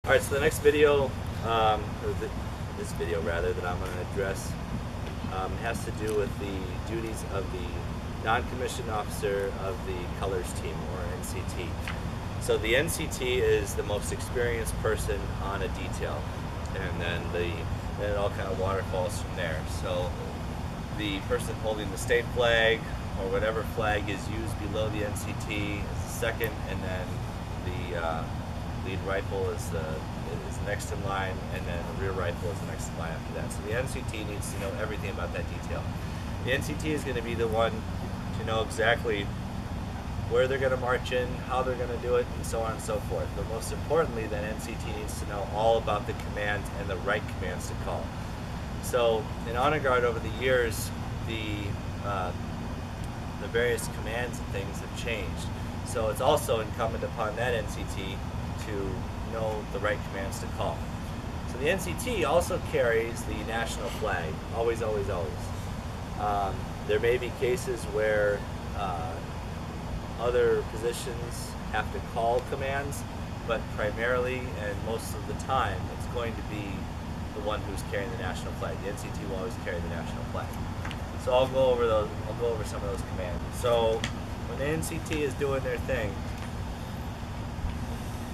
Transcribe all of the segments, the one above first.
Alright, so the next video, this video rather, that I'm going to address has to do with the duties of the non-commissioned officer of the colors team, or NCT. So the NCT is the most experienced person on a detail, and then it all kind of waterfalls from there. So the person holding the state flag, or whatever flag is used below the NCT, is the second, and then the lead rifle is next in line, and then the rear rifle is the next in line after that. So the NCT needs to know everything about that detail. The NCT is going to be the one to know exactly where they're going to march in, how they're going to do it, and so on and so forth. But most importantly, then NCT needs to know all about the commands and the right commands to call. So in Honor Guard over the years, the various commands and things have changed. So it's also incumbent upon that NCT to know the right commands to call. So the NCT also carries the national flag, always, always, always. There may be cases where other positions have to call commands, but primarily and most of the time it's going to be the one who's carrying the national flag. The NCT will always carry the national flag. So I'll go over some of those commands. So when the NCT is doing their thing,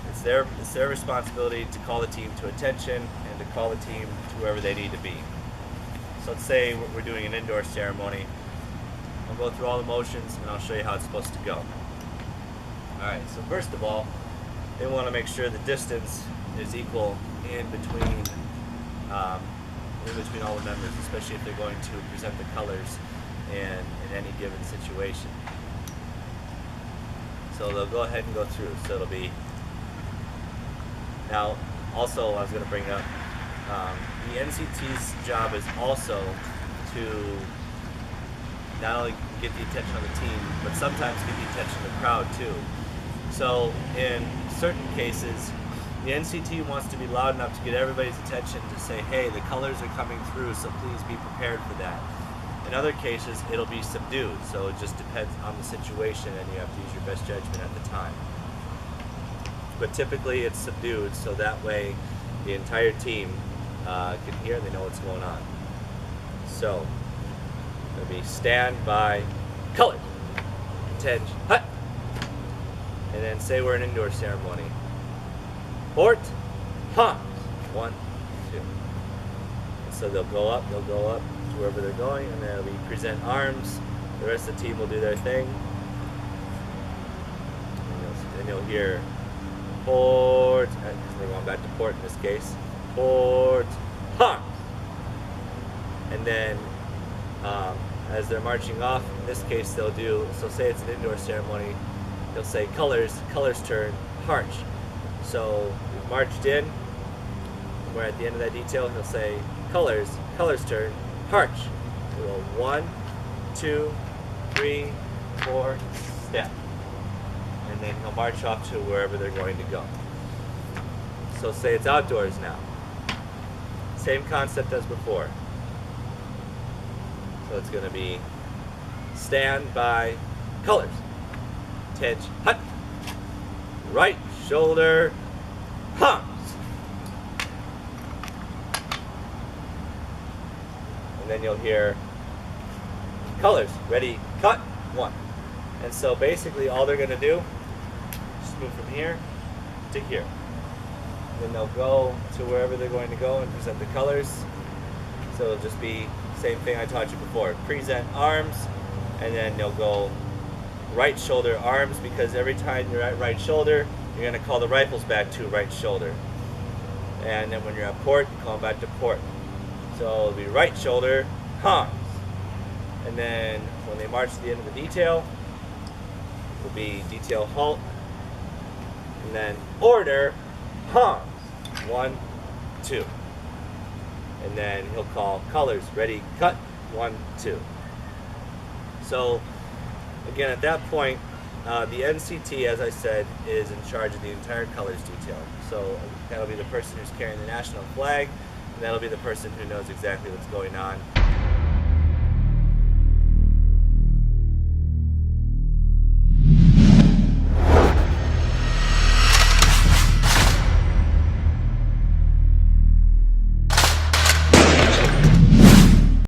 it's their responsibility to call the team to attention and to call the team to wherever they need to be. So let's say we're doing an indoor ceremony. I'll go through all the motions and I'll show you how it's supposed to go. Alright, so first of all, they want to make sure the distance is equal in between all the members, especially if they're going to present the colors in any given situation. So they'll go ahead and go through. So it'll be, now also I was going to bring up, the NCT's job is also to not only get the attention of the team, but sometimes get the attention of the crowd too. So in certain cases, the NCT wants to be loud enough to get everybody's attention to say, hey, the colors are coming through, so please be prepared for that. In other cases, it'll be subdued, so it just depends on the situation and you have to use your best judgment at the time. But typically it's subdued, so that way the entire team can hear and they know what's going on. So, it'll be stand by colors, attention, hut, and then say we're an indoor ceremony. Port, huh, 1, 2. And so they'll go up to wherever they're going, and then it'll be present arms. The rest of the team will do their thing. And you'll hear port, we're going back to port in this case, port, huh. And then as they're marching off, in this case they'll do, so say it's an indoor ceremony, they'll say colors turn, march. So we've marched in, we're at the end of that detail, he'll say colors turn, march. We go 1, 2, 3, 4, step. And then he'll march off to wherever they're going to go. So say it's outdoors now. Same concept as before. So it's going to be stand by colors. Attention, hut. Right shoulder, humps. And then you'll hear colors, ready, cut, 1. And so basically all they're going to do, just move from here to here. Then they'll go to wherever they're going to go and present the colors. So it'll just be same thing I taught you before. Present arms, and then they'll go right shoulder arms, because every time you're at right shoulder, you're going to call the rifles back to right shoulder. And then when you're at port, you call them back to port. So it'll be right shoulder, arms. And then when they march to the end of the detail, it will be detail halt. And then order, arms. 1, 2. And then he'll call colors, ready, cut, 1, 2. So again, at that point, the NCT, as I said, is in charge of the entire colors detail. So that'll be the person who's carrying the national flag, and that'll be the person who knows exactly what's going on.